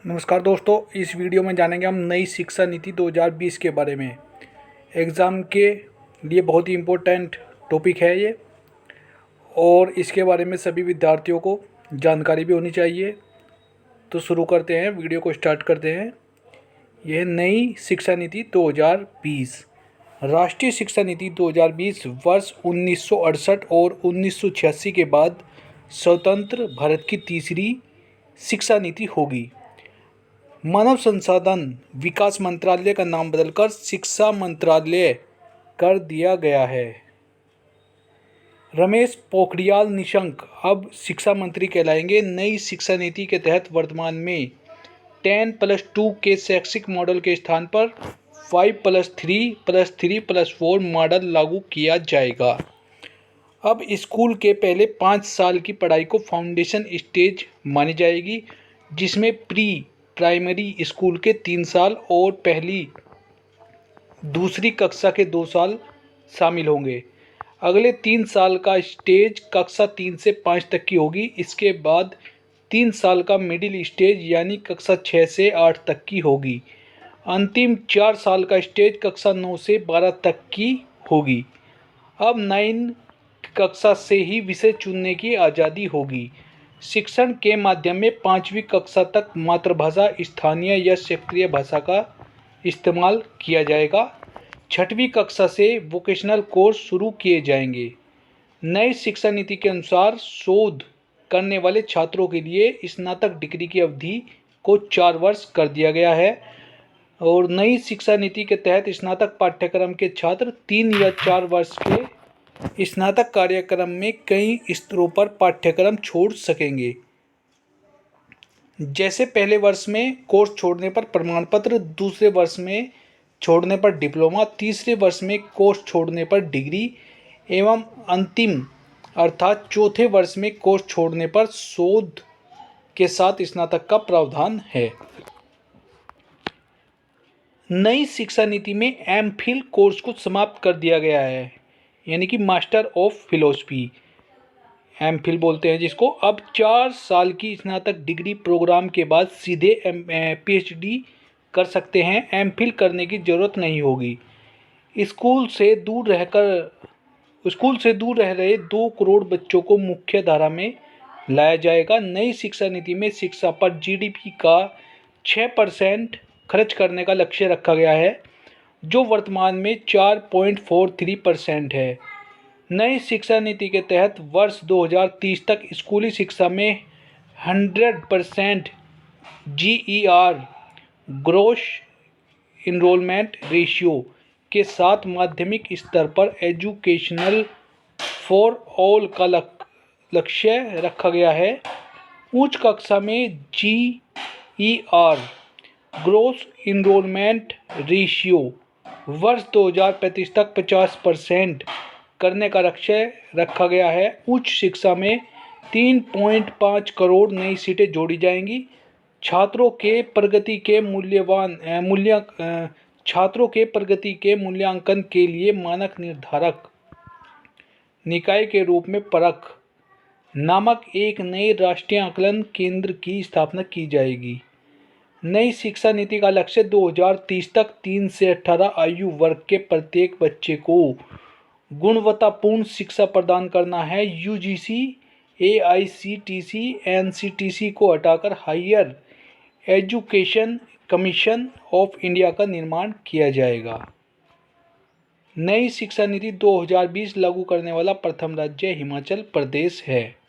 नमस्कार दोस्तों, इस वीडियो में जानेंगे हम नई शिक्षा नीति 2020 के बारे में। एग्ज़ाम के लिए बहुत ही इम्पोर्टेंट टॉपिक है ये और इसके बारे में सभी विद्यार्थियों को जानकारी भी होनी चाहिए। तो शुरू करते हैं, वीडियो को स्टार्ट करते हैं। यह नई शिक्षा नीति 2020। राष्ट्रीय शिक्षा नीति 2020 वर्ष 1968 और 1986 के बाद स्वतंत्र भारत की तीसरी शिक्षा नीति होगी। मानव संसाधन विकास मंत्रालय का नाम बदलकर शिक्षा मंत्रालय कर दिया गया है। रमेश पोखरियाल निशंक अब शिक्षा मंत्री कहलाएंगे। नई शिक्षा नीति के तहत वर्तमान में 10+2 के शैक्षिक मॉडल के स्थान पर 5+3+3+4 मॉडल लागू किया जाएगा। अब स्कूल के पहले 5 साल की पढ़ाई को फाउंडेशन स्टेज मानी जाएगी, जिसमें प्री प्राइमरी स्कूल के 3 साल और पहली दूसरी कक्षा के 2 साल शामिल होंगे। अगले 3 साल का स्टेज कक्षा 3 से 5 तक की होगी। इसके बाद 3 साल का मिडिल स्टेज यानी कक्षा 6 से 8 तक की होगी। अंतिम 4 साल का स्टेज कक्षा 9 से 12 तक की होगी। अब 9 कक्षा से ही विषय चुनने की आज़ादी होगी। शिक्षण के माध्यम में 5वीं कक्षा तक मातृभाषा, स्थानीय या क्षेत्रीय भाषा का इस्तेमाल किया जाएगा। 6वीं कक्षा से वोकेशनल कोर्स शुरू किए जाएंगे। नई शिक्षा नीति के अनुसार शोध करने वाले छात्रों के लिए स्नातक डिग्री की अवधि को 4 वर्ष कर दिया गया है और नई शिक्षा नीति के तहत स्नातक पाठ्यक्रम के छात्र 3 या 4 वर्ष के स्नातक कार्यक्रम में कई स्तरों पर पाठ्यक्रम छोड़ सकेंगे, जैसे पहले वर्ष में कोर्स छोड़ने पर प्रमाण पत्र, दूसरे वर्ष में छोड़ने पर डिप्लोमा, तीसरे वर्ष में कोर्स छोड़ने पर डिग्री एवं अंतिम अर्थात चौथे वर्ष में कोर्स छोड़ने पर शोध के साथ स्नातक का प्रावधान है। नई शिक्षा नीति में एमफिल कोर्स को समाप्त कर दिया गया है, यानी कि मास्टर ऑफ फिलॉसफी एमफिल बोलते हैं जिसको। अब 4 साल की स्नातक डिग्री प्रोग्राम के बाद सीधे पीएचडी कर सकते हैं। एमफिल करने की ज़रूरत नहीं होगी। स्कूल से दूर रह रहे 2 करोड़ बच्चों को मुख्य धारा में लाया जाएगा। नई शिक्षा नीति में शिक्षा पर जीडीपी का 6% खर्च करने का लक्ष्य रखा गया है, जो वर्तमान में 4.43% है। नई शिक्षा नीति के तहत वर्ष 2030 तक स्कूली शिक्षा में 100% GER ग्रोस इनरोलमेंट रेशियो के साथ माध्यमिक स्तर पर एजुकेशनल फॉर ऑल का लक्ष्य रखा गया है। उच्च कक्षा में GER ग्रोस इनरोलमेंट रेशियो वर्ष 2035 तक 50% करने का लक्ष्य रखा गया है। उच्च शिक्षा में 3.5 करोड़ नई सीटें जोड़ी जाएंगी। छात्रों के प्रगति के मूल्यांकन के लिए मानक निर्धारक निकाय के रूप में परख नामक एक नए राष्ट्रीय आकलन केंद्र की स्थापना की जाएगी। नई शिक्षा नीति का लक्ष्य 2030 तक 3 से 18 आयु वर्ग के प्रत्येक बच्चे को गुणवत्तापूर्ण शिक्षा प्रदान करना है। यूजीसी, AICTC, NCTC को हटाकर higher education commission of India का निर्माण किया जाएगा। नई शिक्षा नीति 2020 लागू करने वाला प्रथम राज्य हिमाचल प्रदेश है।